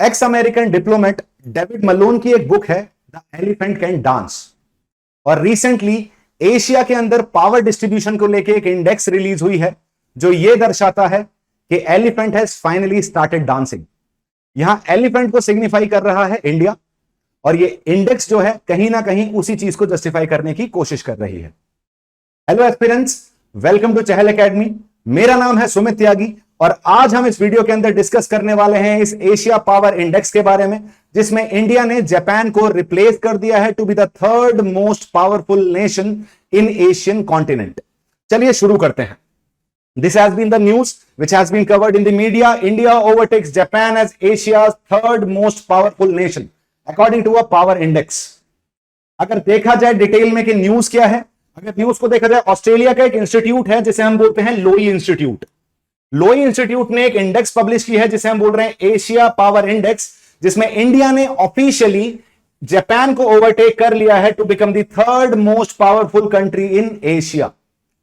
X American diplomat David Malone की एक book है द एलिफेंट कैन डांस, और रिसेंटली एशिया के अंदर पावर डिस्ट्रीब्यूशन को लेकर एक इंडेक्स रिलीज हुई है जो यह दर्शाता है कि elephant has finally started dancing. यहां एलिफेंट को सिग्निफाई कर रहा है इंडिया, और ये इंडेक्स जो है कहीं ना कहीं उसी चीज को जस्टिफाई करने की कोशिश कर रही है। Hello aspirants, welcome to Chahal Academy. मेरा नाम है सुमित त्यागी और आज हम इस वीडियो के अंदर डिस्कस करने वाले हैं इस एशिया पावर इंडेक्स के बारे में, जिसमें इंडिया ने जापान को रिप्लेस कर दिया है to be the third most powerful nation in Asian continent. चलिए शुरू करते हैं। This has been the news which has been covered in the media. India overtakes Japan as Asia's third most powerful nation according to a power index. अगर देखा जाए detail में कि news क्या है, अगर न्यूज को देखा जाए, ऑस्ट्रेलिया का एक इंस्टीट्यूट है जिसे हम बोलते हैं लोई इंस्टीट्यूट। लोई इंस्टीट्यूट ने एक इंडेक्स पब्लिश की है जिसे हम बोल रहे हैं एशिया पावर इंडेक्स, जिसमें इंडिया ने ऑफिशियली जापान को ओवरटेक कर लिया है to become the third most powerful country in Asia.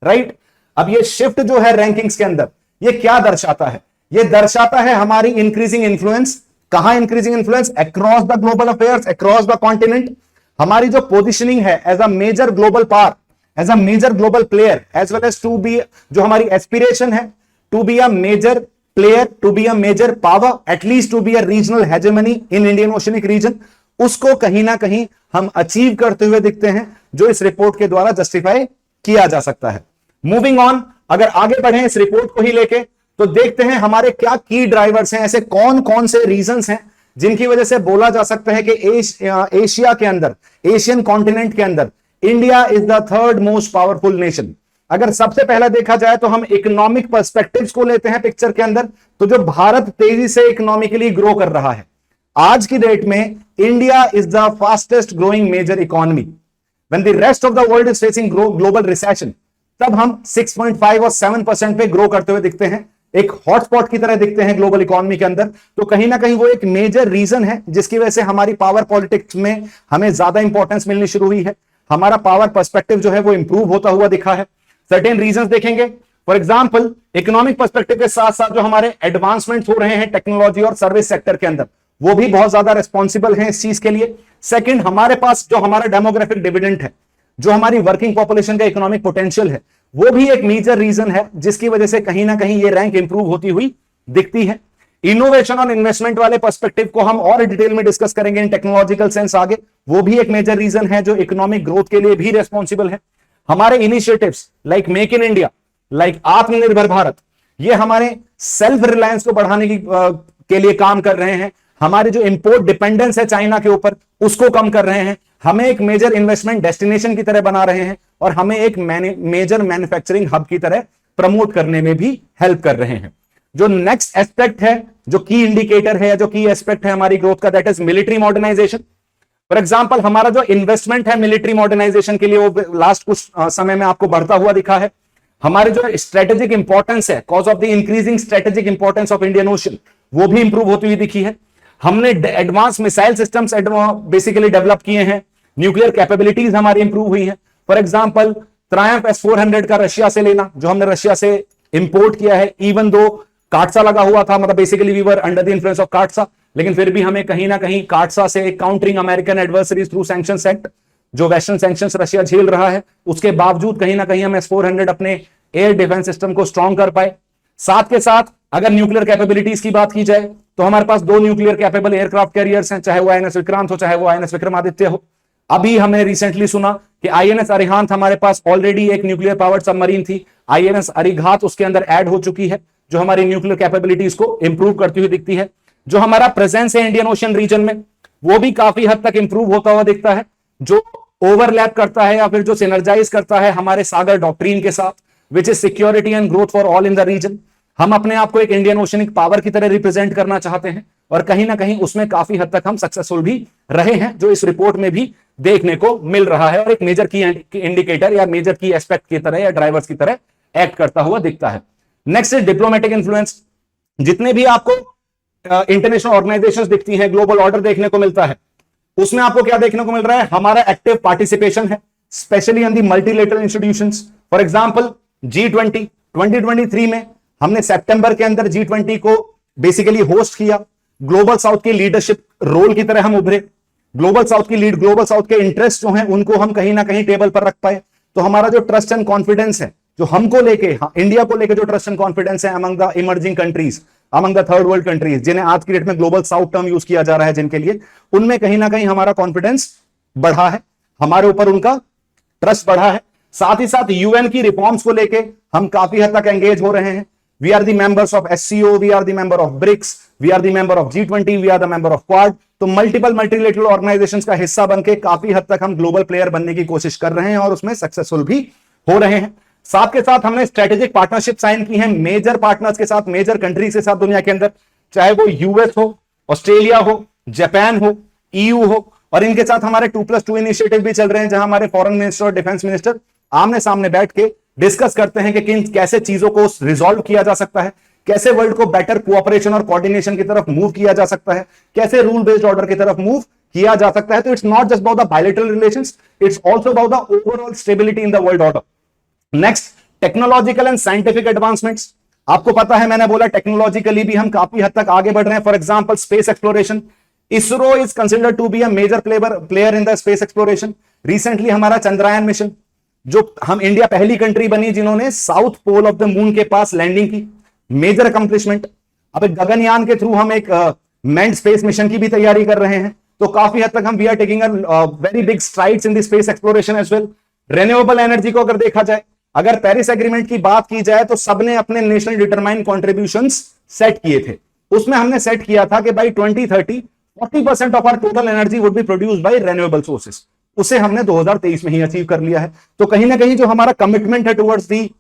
Right, अब ये शिफ्ट जो है रैंकिंग्स के अंदर, ये क्या दर्शाता है? ये दर्शाता है हमारी इंक्रीजिंग इन्फ्लुएंस। कहां increasing influence? Across the global affairs, across the continent. हमारी जो पोजीशनिंग है as a major global power, as a major global player, as well as to be, जो हमारी एस्पिरेशन है to be a major player, to be a major power, at least to be a regional hegemony in Indian oceanic region, उसको कहीं ना कहीं हम achieve करते हुए दिखते हैं, जो इस रिपोर्ट के द्वारा जस्टिफाई किया जा सकता है। मूविंग ऑन, अगर आगे बढ़े इस रिपोर्ट को ही लेके, तो देखते हैं हमारे क्या की ड्राइवर्स हैं, ऐसे कौन कौन से रीजंस हैं जिनकी वजह से बोला जा सकता है कि एशिया के अंदर, एशियन कॉन्टिनेंट के अंदर India is the third most powerful nation. अगर सबसे पहला देखा जाए तो हम इकोनॉमिक पर्सपेक्टिव्स को लेते हैं पिक्चर के अंदर, तो जो भारत तेजी से इकोनॉमिकली ग्रो कर रहा है आज की डेट में, India is the fastest growing major economy. When the rest of the world is facing global recession, तब हम 6.5 और 7% पे ग्रो करते हुए दिखते हैं, एक हॉटस्पॉट की तरह दिखते हैं ग्लोबल इकोनॉमी के अंदर। तो कहीं ना कहीं वो एक मेजर रीजन है जिसकी वजह से हमारी पावर पॉलिटिक्स में हमें ज्यादा इंपॉर्टेंस मिलनी शुरू हुई है, हमारा पावर पर्सपेक्टिव जो है वो इंप्रूव होता हुआ दिखा है। सर्टेन रीजंस देखेंगे, फॉर एग्जांपल इकोनॉमिक पर्सपेक्टिव के साथ साथ जो हमारे एडवांसमेंट हो रहे हैं टेक्नोलॉजी और सर्विस सेक्टर के अंदर, वो भी बहुत ज्यादा रिस्पॉन्सिबल है इस चीज के लिए। सेकेंड, हमारे पास जो हमारा डेमोग्राफिक डिविडेंड है, जो हमारी वर्किंग पॉपुलेशन का इकोनॉमिक पोटेंशियल है, वो भी एक मेजर रीजन है जिसकी वजह से कहीं ना कहीं ये रैंक इंप्रूव होती हुई दिखती है। इनोवेशन और इन्वेस्टमेंट वाले पर्सपेक्टिव को हम और डिटेल में डिस्कस करेंगे इन टेक्नोलॉजिकल सेंस आगे, वो भी एक मेजर रीजन है जो इकोनॉमिक ग्रोथ के लिए भी रेस्पॉन्सिबल है। हमारे initiatives like make in India, like आत्मनिर्भर भारत, ये हमारे सेल्फ रिलायंस को बढ़ाने के लिए काम कर रहे हैं। हमारी जो इंपोर्ट डिपेंडेंस है चाइना के ऊपर, उसको कम कर रहे हैं, हमें एक मेजर इन्वेस्टमेंट डेस्टिनेशन की तरह बना रहे हैं, और हमें एक मेजर मैन्युफैक्चरिंग हब की तरह प्रमोट करने में भी हेल्प कर रहे हैं। जो नेक्स्ट एस्पेक्ट है, जो की इंडिकेटर है, जो की एस्पेक्ट है हमारी ग्रोथ का, that is military modernization. For example, हमारा जो इन्वेस्टमेंट है मिलिट्री मॉडर्नाइजेशन के लिए, वो लास्ट कुछ समय में आपको बढ़ता हुआ दिखा है। हमारे जो स्ट्रेटेजिक इंपॉर्टेंस है, cause of the increasing strategic importance of Indian ocean, वो भी इंप्रूव होती हुई दिखी है। हमने advance missile systems basically develop किए हैं, न्यूक्लियर कैपेबिलिटीज हमारी इंप्रूव हुई है। फॉर एग्जांपल, ट्रायम्फ S-400 का रशिया से लेना, जो हमने रशिया से इंपोर्ट किया है, इवन दो काटसा लगा हुआ था, मतलब basically we were under the influence of CAATSA, लेकिन फिर भी हमें कहीं ना कहीं काटसा से countering American adversaries through sanctions act, जो वेस्टर्न सैंक्शंस रशिया झेल रहा है, उसके बावजूद कहीं ना कहीं हम S-400 अपने एयर डिफेंस सिस्टम को स्ट्रॉन्ग कर पाए। साथ के साथ अगर न्यूक्लियर कैपेबिलिटीज की बात की जाए, तो हमारे पास 2 न्यूक्लियर कैपेबल एयरक्राफ्ट कैरियर्स हैं, चाहे वो INS विक्रांत हो, चाहे वो INS विक्रमादित्य हो। अभी हमने रिसेंटली सुना कि INS अरिहंत हमारे पास ऑलरेडी एक न्यूक्लियर पावर्ड सबमरीन थी, INS अरिघात उसके अंदर ऐड हो चुकी है, जो हमारी न्यूक्लियर कैपेबिलिटीज को इंप्रूव करती हुई दिखती है। जो हमारा प्रेजेंस है इंडियन ओशन रीजन में, वो भी काफी हद तक इंप्रूव होता हुआ दिखता है, जो ओवरलैप करता है या फिर जो सिनर्जाइज करता है हमारे सागर डॉक्ट्रीन के साथ, which is security and growth for all in the region. हम अपने आप को एक इंडियन ओशनिक पावर की तरह रिप्रेजेंट करना चाहते हैं, और कहीं ना कहीं उसमें काफी हद तक हम सक्सेसफुल भी रहे हैं, जो इस रिपोर्ट में भी देखने को मिल रहा है, और एक मेजर की इंडिकेटर या मेजर की एस्पेक्ट की तरह या ड्राइवर्स की तरह एक्ट करता हुआ दिखता है। Next is diplomatic influence. जितने भी आपको इंटरनेशनल ऑर्गेनाइजेशंस दिखती हैं, ग्लोबल ऑर्डर देखने को मिलता है, उसमें आपको क्या देखने को मिल रहा है? हमारा एक्टिव पार्टिसिपेशन है, specially on the multilateral institutions. For example, G20 2023 में हमने सितंबर के अंदर G20 को बेसिकली होस्ट किया। ग्लोबल साउथ के लीडरशिप रोल की तरह हम उभरे, ग्लोबल साउथ की लीड, ग्लोबल साउथ के इंटरेस्ट जो हैं उनको हम कहीं ना कहीं टेबल पर रख पाए। तो हमारा जो ट्रस्ट एंड कॉन्फिडेंस है, जो हमको लेके, इंडिया को लेके जो ट्रस्ट एंड कॉन्फिडेंस है among the emerging countries, among the third world countries, जिन्हें आज की डेट में ग्लोबल साउथ टर्म यूज किया जा रहा है जिनके लिए, उनमें कहीं ना कहीं हमारा कॉन्फिडेंस बढ़ा है, हमारे ऊपर उनका ट्रस्ट बढ़ा है। साथ ही साथ यूएन की रिफॉर्म्स को लेके हम काफी हद तक एंगेज हो रहे हैं। We are the members of SCO, we are the member of BRICS, we are the member of G20, we are the member of Quad. तो मल्टीपल मल्टीलेटरल ऑर्गेनाइजेशंस का हिस्सा बनके काफी हद तक हम ग्लोबल प्लेयर बनने की कोशिश कर रहे हैं और उसमें सक्सेसफुल भी हो रहे हैं। साथ के साथ हमने स्ट्रेटेजिक पार्टनरशिप साइन की है मेजर पार्टनर्स के साथ, मेजर कंट्रीज के साथ दुनिया के अंदर, चाहे वो यूएस हो, ऑस्ट्रेलिया हो, जापान हो, EU हो, और इनके साथ हमारे 2+2 इनिशिएटिव भी चल रहे हैं जहां हमारे फॉरेन मिनिस्टर और डिफेंस मिनिस्टर आमने सामने बैठ के डिस्कस करते हैं कि किन कैसे चीजों को रिजॉल्व किया जा सकता है, कैसे वर्ल्ड को बेटर कोऑपरेशन और कोऑर्डिनेशन की तरफ मूव किया जा सकता है, कैसे रूल बेस्ड ऑर्डर की तरफ मूव किया जा सकता है। तो it's not just about the bilateral relations, it's also about the overall stability in the world order. Next, technological and scientific advancements. आपको पता है, मैंने बोला टेक्नोलॉजिकली भी हम काफी हद तक आगे बढ़ रहे हैं। For example space exploration, ISRO is considered to be a major player in the space exploration. Recently हमारा चंद्रयान मिशन, जो हम इंडिया पहली कंट्री बनी जिन्होंने south pole of the moon के पास लैंडिंग की, मेजर अकम्प्लिशमेंट। अब एक गगनयान के थ्रू हम एक मैन्ड स्पेस मिशन की भी तैयारी कर रहे हैं। तो काफी हद तक हम we are taking very big strides in the space exploration as well. Renewable energy को अगर देखा जाए, अगर पेरिस एग्रीमेंट की बात की जाए तो सबने अपने नेशनल डिटरमाइंड कॉन्ट्रीब्यूशंस सेट किए थे। उसमें हमने सेट किया था कि by 2030 40% of our total energy would be produced by renewable sources. उसे हमने 2023 में ही अचीव कर लिया है। तो कहीं ना कहीं जो हमारा कमिटमेंट है towards the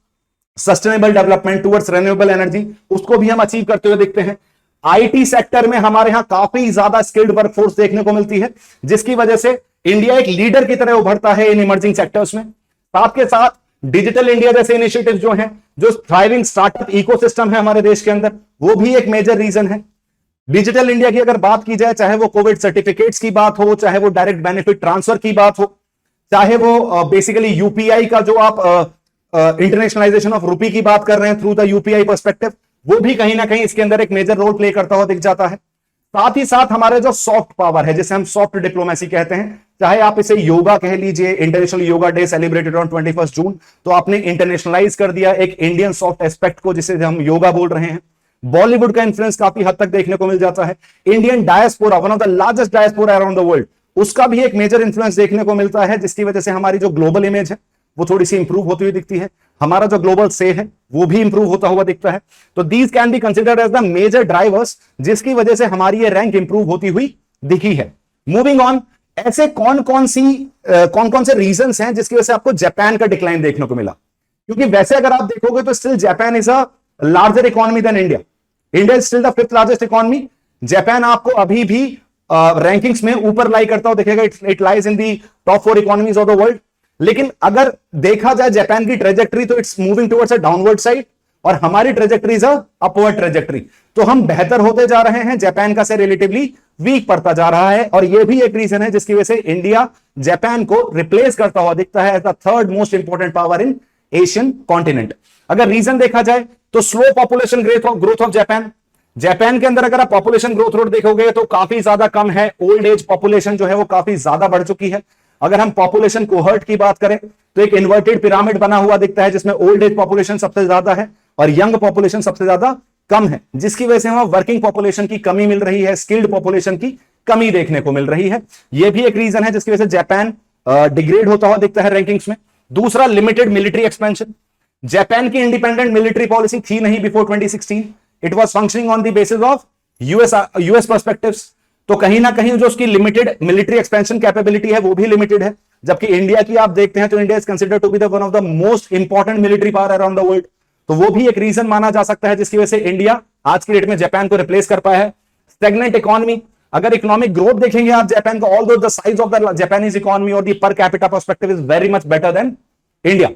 sustainable development, towards renewable energy, उसको भी हम अचीव करते हुए दिखते हैं। आईटी सेक्टर में हमारे यहां काफी ज्यादा स्किल्ड वर्कफोर्स देखने को मिलती है, जिसकी वजह से इंडिया एक लीडर की तरह उभरता है इन इमर्जिंग सेक्टर्स में। साथ के साथ डिजिटल इंडिया जैसे इनिशिएटिव जो हैं, जो थ्राइविंग स्टार्टअप इकोसिस्टम है हमारे देश के अंदर, वो भी एक मेजर रीजन है। डिजिटल इंडिया की अगर बात की जाए, चाहे वो कोविड सर्टिफिकेट्स की बात हो, चाहे वो डायरेक्ट बेनिफिट ट्रांसफर की बात हो, चाहे वो बेसिकली यूपीआई का जो आप इंटरनेशनलाइजेशन ऑफ रुपी की बात कर रहे हैं थ्रू द यूपीआई पर्सपेक्टिव, वो भी कहीं ना कहीं इसके अंदर एक मेजर रोल प्ले करता हुआ दिख जाता है। साथ ही साथ हमारे जो सॉफ्ट पावर है, जिसे हम सॉफ्ट डिप्लोमेसी कहते हैं, चाहे आप इसे योगा कह लीजिए, international yoga day celebrated on 21 जून, तो आपने इंटरनेशनलाइज कर दिया एक इंडियन सॉफ्ट एस्पेक्ट को, जिसे हम योगा बोल रहे हैं। बॉलीवुड का इन्फ्लुएंस काफी हद तक देखने को मिल जाता है। Indian diaspora, one of the largest diaspora around the world, उसका भी एक मेजर इन्फ्लुएंस देखने को मिलता है, जिसकी वजह से हमारी जो ग्लोबल इमेज है वो थोड़ी सी इंप्रूव होती हुई दिखती है। हमारा जो ग्लोबल से है वो भी इंप्रूव होता हुआ दिखता है। तो these can be considered as the major drivers, जिसकी वजह से हमारी ये रैंक इंप्रूव होती हुई दिखी है। मूविंग ऑन, ऐसे कौन कौन से रीजंस हैं जिसकी वजह से आपको जापान का डिक्लाइन देखने को मिला? क्योंकि वैसे अगर आप देखोगे तो still Japan is a larger economy than India. India is still the 5th largest economy. Japan आपको अभी भी रैंकिंग्स में ऊपर लाई करता हुआ दिखेगा। It lies in the top 4 economies of the world. लेकिन अगर देखा जाए जापान की ट्रेजेक्टरी, तो it's moving towards a downward side, और हमारी trajectory is a upward trajectory. तो हम बेहतर होते जा रहे हैं, जापान का से रिलेटिवली वीक पड़ता जा रहा है। और यह भी एक रीजन है जिसकी वजह से इंडिया जापान को रिप्लेस करता हुआ दिखता है as the 3rd most important power in Asian continent. अगर रीजन देखा जाए तो slow population growth of Japan. Japan के अंदर अगर आप पॉपुलेशन ग्रोथ रेट देखोगे तो काफी ज्यादा कम है। ओल्ड एज पॉपुलेशन जो है वो काफी ज्यादा बढ़ चुकी है। अगर हम पॉपुलेशन कोहर्ट की बात करें तो एक इन्वर्टेड पिरामिड बना हुआ दिखता है, जिसमें ओल्ड एज पॉपुलेशन सबसे ज्यादा है और यंग पॉपुलेशन सबसे ज्यादा कम है, जिसकी वजह से वहां वर्किंग पॉपुलेशन की कमी मिल रही है, स्किल्ड पॉपुलेशन की कमी देखने को मिल रही है। यह भी एक रीजन है जिसकी वजह से जापान डिग्रेड होता हुआ दिखता है रैंकिंग्स में। दूसरा, लिमिटेड मिलिट्री एक्सपेंशन। जापान की इंडिपेंडेंट मिलिट्री पॉलिसी थी नहीं before 2016। It was functioning on the basis of US perspectives. तो कहीं ना कहीं जो उसकी लिमिटेड मिलिट्री एक्सपेंशन कैपेबिलिटी है वो भी लिमिटेड है। जबकि इंडिया की आप देखते हैं तो India is considered to be the one of the most important military power around the world. तो वो भी एक रीजन माना जा सकता है जिसकी वजह से इंडिया आज की डेट में जापान को रिप्लेस कर पाया है। स्टेगनेंट इकोनॉमी, अगर इकोनॉमिक ग्रोथ देखेंगे आप जापान का, although the size of the Japanese economy और the per capita perspective is very much better than India,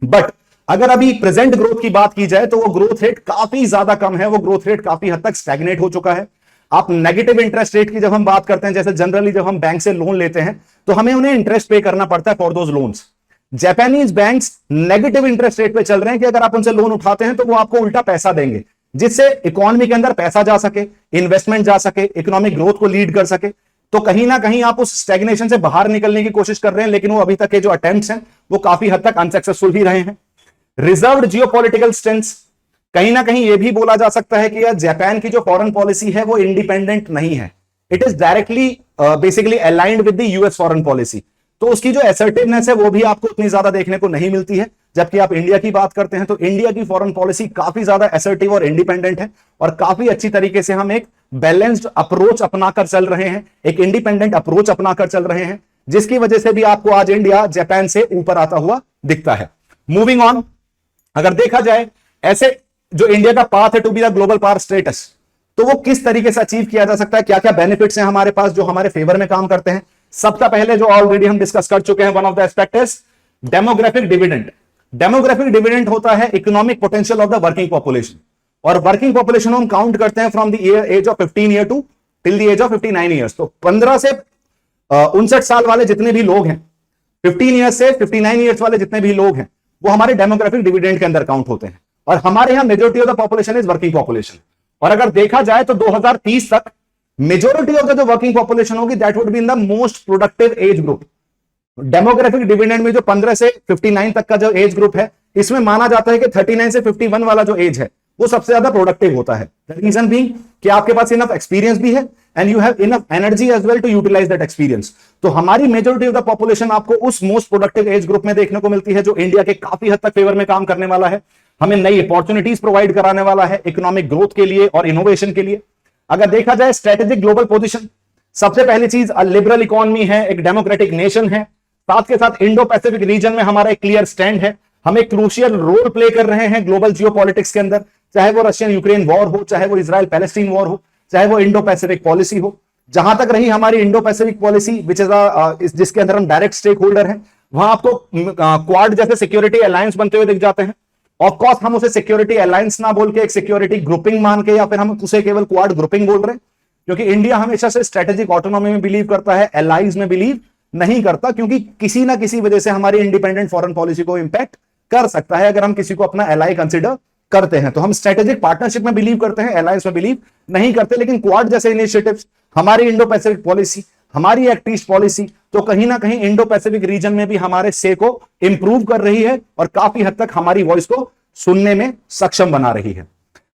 but अगर अभी प्रेजेंट ग्रोथ की बात की जाए तो वो ग्रोथ रेट काफी ज्यादा कम है। वो ग्रोथ रेट काफी हद तक स्टैग्नेट हो चुका है। आप नेगेटिव इंटरेस्ट रेट की जब हम बात करते हैं, जैसे जनरली जब हम बैंक से लोन लेते हैं तो हमें उन्हें इंटरेस्ट पे करना पड़ता है for those loans. Japanese banks negative interest rate पे चल रहे हैं कि अगर आप उनसे लोन उठाते हैं तो वो आपको उल्टा पैसा देंगे, जिससे इकोनॉमी के अंदर पैसा जा सके, इन्वेस्टमेंट जा सके, इकोनॉमिक ग्रोथ को लीड कर सके। तो कहीं ना कहीं आप उस स्टैग्नेशन से बाहर निकलने की कोशिश कर रहे हैं, लेकिन वो अभी तक के जो अटेम्प्ट्स हैं वो काफी हद तक अनसक्सेसफुल ही रहे हैं। रिजर्व्ड जियोपॉलिटिकल स्टेंस, कहीं ना कहीं यह भी बोला जा सकता है कि यार जापान की जो फॉरेन पॉलिसी है वो इंडिपेंडेंट नहीं है, it is directly basically aligned with the US foreign policy. तो उसकी जो असर्टिवनेस है वो भी आपको उतनी ज्यादा देखने को नहीं मिलती है। जबकि आप इंडिया की बात करते हैं तो इंडिया की फॉरेन पॉलिसी काफी ज्यादा असर्टिव और इंडिपेंडेंट है, और काफी अच्छी तरीके से हम एक बैलेंस्ड अप्रोच अपनाकर चल रहे हैं, एक इंडिपेंडेंट अप्रोच अपनाकर चल रहे हैं, जिसकी वजह से भी आपको आज इंडिया जापान से ऊपर आता हुआ दिखता है। मूविंग ऑन, अगर देखा जाए ऐसे जो इंडिया का पाथ है to be the global power status, तो वो किस तरीके से अचीव किया जा सकता है, क्या क्या बेनिफिट्स हैं हमारे पास जो हमारे फेवर में काम करते हैं। सबसे पहले जो ऑलरेडी हम डिस्कस कर चुके हैं, one of the aspect is demographic dividend. Demographic dividend होता है economic potential of the working population, और वर्किंग पॉपुलेशन हम काउंट करते हैं from the age of 15 year to till the age of 59 years. तो 15 से 59 साल वाले जितने भी लोग हैं, 15 ईयर्स से 59 ईयर्स वाले जितने भी लोग हैं, वो हमारे डेमोग्राफिक डिविडेंड के अंदर काउंट होते हैं। और हमारे यहां majority of the population is working population. और अगर देखा जाए तो 2030 तक मेजोरिटी ऑफ द जो वर्किंग पॉपुलेशन होगी that would be in the most productive age group. Demographic dividend में जो 15 से 59 तक का जो एज ग्रुप है, इसमें माना जाता है कि 39 से 51 वाला जो एज है वो सबसे ज्यादा प्रोडक्टिव होता है। रीजन बीइंग कि आपके पास इनफ एक्सपीरियंस भी है and you have enough energy as well to utilize that experience. तो हमारी मेजोरिटी ऑफ द पॉपुलेशन आपको उस मोस्ट प्रोडक्टिव एज ग्रुप में देखने को मिलती है, जो इंडिया के काफी हद तक फेवर में काम करने वाला है, हमें नई अपॉर्चुनिटीज प्रोवाइड कराने वाला है इकोनॉमिक ग्रोथ के लिए और इनोवेशन के लिए। अगर देखा जाए स्ट्रेटेजिक ग्लोबल पोजीशन, सबसे पहली चीज लिबरल इकोनॉमी है, एक डेमोक्रेटिक नेशन है, साथ के साथ इंडो पैसिफिक रीजन में हमारा एक क्लियर स्टैंड है, हम एक क्रूशियल रोल प्ले कर रहे हैं ग्लोबल जियोपॉलिटिक्स के अंदर, चाहे वो रशियन यूक्रेन वॉर हो, चाहे वो इजराइल पैलेस्टीन वॉर हो, चाहे वो इंडो पैसिफिक पॉलिसी हो। जहां तक रही हमारी Indo Pacific policy which is जिसके अंदर हम डायरेक्ट स्टेक होल्डर हैं, वहां आपको क्वाड जैसे सिक्योरिटी अलायंस बनते हुए दिख जाते हैं। ऑफ कोर्स हम उसे सिक्योरिटी अलायंस ना बोल के एक सिक्योरिटी ग्रुपिंग मान के, या फिर हम उसे केवल क्वाड ग्रुपिंग बोल रहे हैं, क्योंकि इंडिया हमेशा से स्ट्रेटेजिक ऑटोनॉमी में बिलीव करता है, एलाइज में बिलीव नहीं करता, क्योंकि किसी ना किसी वजह से हमारी इंडिपेंडेंट फॉरेन पॉलिसी को इंपैक्ट कर सकता है अगर हम किसी को अपना एलाई कंसिडर करते हैं। तो हम स्ट्रेटेजिक पार्टनरशिप में बिलीव करते हैं, अलायंस में बिलीव नहीं करते। लेकिन क्वाड जैसे इनिशिएटिव्स, हमारी इंडो पैसिफिक पॉलिसी, हमारी एक्ट ईस्ट पॉलिसी, तो कहीं ना कहीं इंडो पैसिफिक रीजन में भी हमारे से को इंप्रूव कर रही है और काफी हद तक हमारी वॉइस को सुनने में सक्षम बना रही है।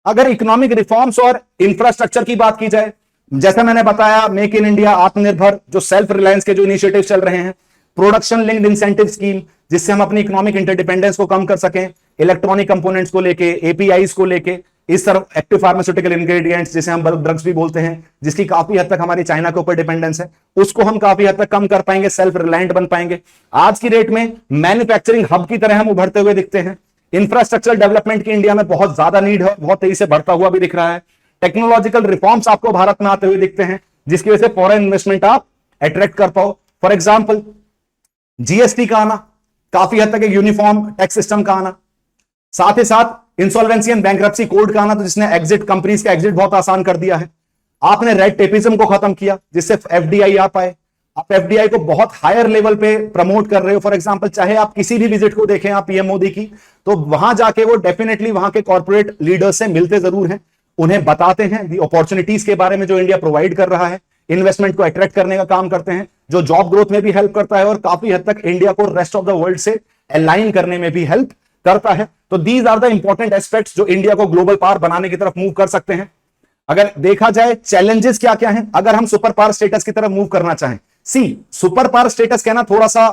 अगर इकोनॉमिक रिफॉर्म्स और इंफ्रास्ट्रक्चर की बात की जाए, जैसा मैंने बताया, मेक इन इंडिया, आत्मनिर्भर, जो सेल्फ रिलायंस के जो इनिशिएटिव चल रहे हैं, प्रोडक्शन लिंक्ड इंसेंटिव स्कीम, जिससे हम अपनी इकोनॉमिक इंटरडिपेंडेंस को कम कर सकें, इलेक्ट्रॉनिक कंपोनेंट्स को लेके, एपीआईज को लेके, इस तरफ एक्टिव फार्मास्यूटिकल इंग्रेडिएंट्स जिसे हम बल्क ड्रग्स भी बोलते हैं, जिसकी काफी हद तक हमारी चाइना के ऊपर डिपेंडेंस है, उसको हम काफी हद तक कम कर पाएंगे, सेल्फ रिलायंट बन पाएंगे। आज की डेट में मैन्युफैक्चरिंग हब की तरह हम उभरते हुए दिखते हैं। इंफ्रास्ट्रक्चर डेवलपमेंट की इंडिया में बहुत ज्यादा नीड है, बहुत तेजी से बढ़ता हुआ भी दिख रहा है। टेक्नोलॉजिकल रिफॉर्म्स आपको भारत में आते हुए दिखते हैं, जिसकी वजह से फॉरेन इन्वेस्टमेंट आप अट्रैक्ट कर पाओ। फॉर एग्जाम्पल जीएसटी का आना, काफी हद तक एक यूनिफॉर्म टैक्स सिस्टम का आना, साथ ही साथ इंसॉल्वेंसी एंड बैंक्रप्सी कोड का आना, तो जिसने एग्जिट, कंपनीज का एग्जिट बहुत आसान कर दिया है। आपने रेड टेपिज्म को खत्म किया, जिससे एफडीआई आ पाए। आप एफडीआई को बहुत हायर लेवल पे प्रमोट कर रहे हो। फॉर एग्जांपल, चाहे आप किसी भी विजिट को देखें आप पीएम मोदी की, तो वहां जाके वो डेफिनेटली वहां के कॉर्पोरेट लीडर्स से मिलते जरूर हैं, उन्हें बताते हैं दी अपॉर्चुनिटीज के बारे में जो इंडिया प्रोवाइड कर रहा है, इन्वेस्टमेंट को अट्रैक्ट करने का काम करते हैं, जो जॉब ग्रोथ में भी हेल्प करता है और काफी हद तक इंडिया को रेस्ट ऑफ द वर्ल्ड से अलाइन करने में भी हेल्प करता है। तो these are the important aspects जो इंडिया को ग्लोबल पावर बनाने की तरफ मूव कर सकते हैं। अगर देखा जाए चैलेंजेस क्या क्या हैं अगर हम सुपर पावर स्टेटस की तरफ मूव करना चाहें। सुपर पावर स्टेटस कहना थोड़ा सा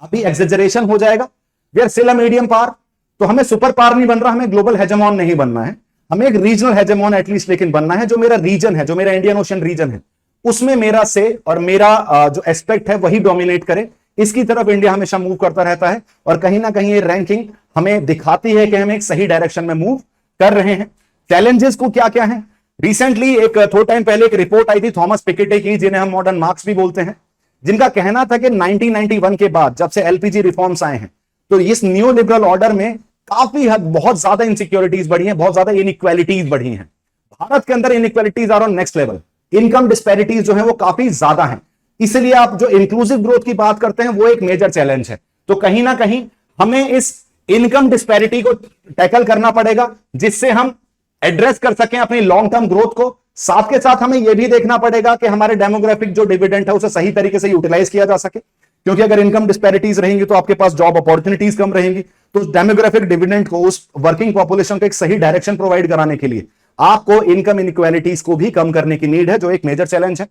अभी एक्सेजरेशन हो जाएगा। We are still a medium power, तो हमें सुपर पावर नहीं बन रहा, हमें ग्लोबल हेजेमॉन नहीं बनना है, हमें एक रीजनल हेजेमॉन एटलीस्ट लेकिन बनना है। जो मेरा रीजन है, जो मेरा इंडियन ओशन रीजन है, उसमें मेरा से और मेरा जो एस्पेक्ट है वही डोमिनेट करे। इसकी तरफ इंडिया हमेशा मूव करता रहता है और कहीं ना कहीं ये रैंकिंग हमें दिखाती है कि हम एक सही डायरेक्शन में मूव कर रहे हैं। चैलेंजेस को क्या क्या है, रिसेंटली एक थोड़ा टाइम पहले एक रिपोर्ट आई थी थॉमस पिकेटे की, जिन्हें हम मॉडर्न मार्क्स भी बोलते हैं, जिनका कहना था कि 1991 के बाद जब से एलपीजी रिफॉर्म्स आए हैं, तो इस न्यू लिबरल ऑर्डर में काफी हद बहुत ज्यादा इनसिक्योरिटीज बढ़ी हैं, बहुत ज्यादा इनइक्वालिटीज बढ़ी हैं। भारत के अंदर inequalities are on next level, income disparities जो है वो काफी ज्यादा है। इसलिए आप जो इंक्लूसिव ग्रोथ की बात करते हैं वो एक मेजर चैलेंज है। तो कहीं ना कहीं हमें इस इनकम डिस्पैरिटी को टैकल करना पड़ेगा, जिससे हम एड्रेस कर सकें अपनी लॉन्ग टर्म ग्रोथ को, साथ के साथ हमें यह भी देखना पड़ेगा कि हमारे डेमोग्राफिक जो डिविडेंड है उसे सही तरीके से यूटिलाइज किया जा सके, क्योंकि अगर इनकम डिस्पैरिटीज रहेंगी तो आपके पास जॉब अपॉर्चुनिटीज कम रहेंगी। तो उस डेमोग्राफिक डिविडेंड को, उस वर्किंग पॉपुलेशन को एक सही डायरेक्शन प्रोवाइड कराने के लिए आपको इनकम इनइक्वालिटीज को भी कम करने की नीड है, जो एक मेजर चैलेंज है।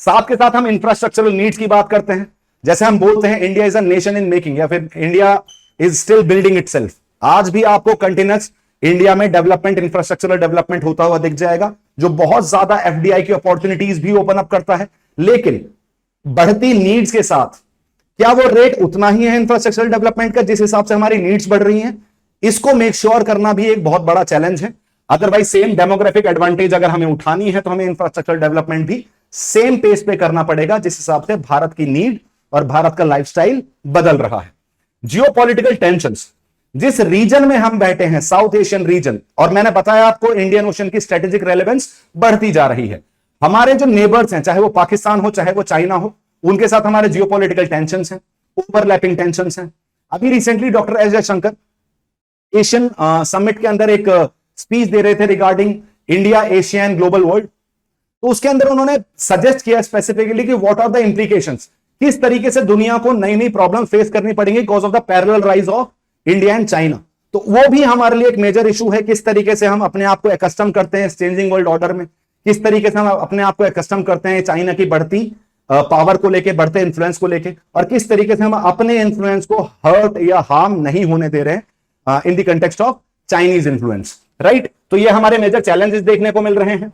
साथ के साथ हम इंफ्रास्ट्रक्चरल नीड्स की बात करते हैं। जैसे हम बोलते हैं India is a nation in making, या फिर India is still building itself. आज भी आपको कंटिन्यूअस इंडिया में डेवलपमेंट, इंफ्रास्ट्रक्चरल डेवलपमेंट होता हुआ दिख जाएगा, जो बहुत ज्यादा एफडीआई की अपॉर्चुनिटीज भी ओपन अप करता है। लेकिन बढ़ती नीड्स के साथ क्या वो रेट उतना ही है इंफ्रास्ट्रक्चरल डेवलपमेंट का जिस हिसाब से हमारी नीड्स बढ़ रही हैं? इसको मेक श्योर करना भी एक बहुत बड़ा चैलेंज है। अदरवाइज सेम डेमोग्राफिक एडवांटेज अगर हमें उठानी है तो हमें इंफ्रास्ट्रक्चरल डेवलपमेंट भी सेम पेस पे करना पड़ेगा जिस हिसाब से भारत की नीड और भारत का लाइफस्टाइल बदल रहा है। जियोपॉलिटिकल टेंशंस, जिस रीजन में हम बैठे हैं, साउथ एशियन रीजन, और मैंने बताया आपको इंडियन ओशन की स्ट्रेटेजिक रेलेवेंस बढ़ती जा रही है। हमारे जो नेबर्स हैं, चाहे वो पाकिस्तान हो चाहे वो चाइना हो, उनके साथ हमारे जियोपॉलिटिकल टेंशंस हैं, ओवरलैपिंग टेंशंस हैं। अभी recently doctor S Jaishankar Asian summit के अंदर एक स्पीच दे रहे थे regarding India, Asia and global world. तो उसके अंदर उन्होंने सजेस्ट किया स्पेसिफिकली कि व्हाट आर द इंप्लीकेशंस, किस तरीके से दुनिया को नई नई प्रॉब्लम फेस करनी पड़ेंगी because of the parallel rise of India and China. तो वो भी हमारे लिए एक मेजर इशू है, किस तरीके से हम अपने आप को एकस्टम करते हैं चेंजिंग वर्ल्ड ऑर्डर में, किस तरीके से हम अपने आप को एकस्टम करते हैं चाइना की बढ़ती पावर को लेके, बढ़ते इन्फ्लुएंस को लेके, और किस तरीके से हम अपने इन्फ्लुएंस को हर्ट या हार्म नहीं होने दे रहे हैं in the context of Chinese influence, right. तो ये हमारे मेजर चैलेंजेस देखने को मिल रहे हैं।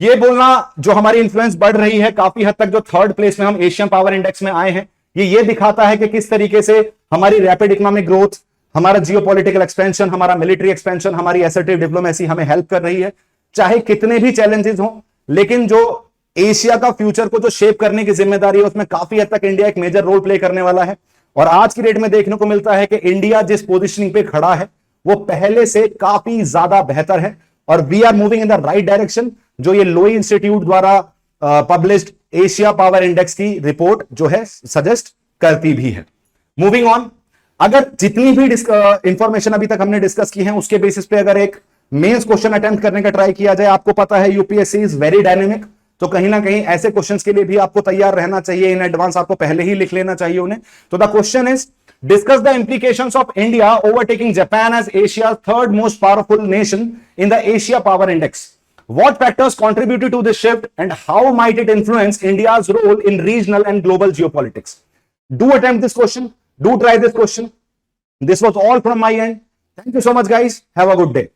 ये बोलना जो हमारी इन्फ्लुएंस बढ़ रही है, काफी हद तक जो थर्ड प्लेस में हम एशियन पावर इंडेक्स में आए हैं, ये दिखाता है कि किस तरीके से हमारी रैपिड इकोनॉमिक ग्रोथ, हमारा जियोपॉलिटिकल एक्सपेंशन, हमारा मिलिट्री एक्सपेंशन, हमारी असर्टिव डिप्लोमेसी हमें हेल्प कर रही है। चाहे कितने भी चैलेंजेस हों, लेकिन जो एशिया का फ्यूचर को जो शेप करने की जिम्मेदारी है उसमें काफी हद तक इंडिया एक मेजर रोल प्ले करने वाला है। और आज की डेट में देखने को मिलता है कि इंडिया जिस पोजीशनिंग पे खड़ा है वो पहले से काफी ज्यादा बेहतर है, और we are moving in the right direction, जो ये लोई इंस्टीट्यूट द्वारा पब्लिश्ड एशिया पावर इंडेक्स की रिपोर्ट जो है सजेस्ट करती भी है। मूविंग ऑन, अगर जितनी भी इंफॉर्मेशन अभी तक हमने डिस्कस की है उसके बेसिस पे अगर एक मेंस क्वेश्चन अटेम्प्ट करने का ट्राई किया जाए, आपको पता है यूपीएससी इज वेरी डायनेमिक, तो कहीं ना कहीं ऐसे क्वेश्चंस के लिए भी आपको तैयार रहना चाहिए, इन एडवांस आपको पहले ही लिख लेना चाहिए उन्हें। तो the question is, discuss the implications of India overtaking Japan as Asia's third most powerful nation in the Asia Power Index. What factors contributed to this shift and how might it influence India's role in regional and global geopolitics? Do attempt this question. Do try this question. This was all from my end. Thank you so much, guys. Have a good day.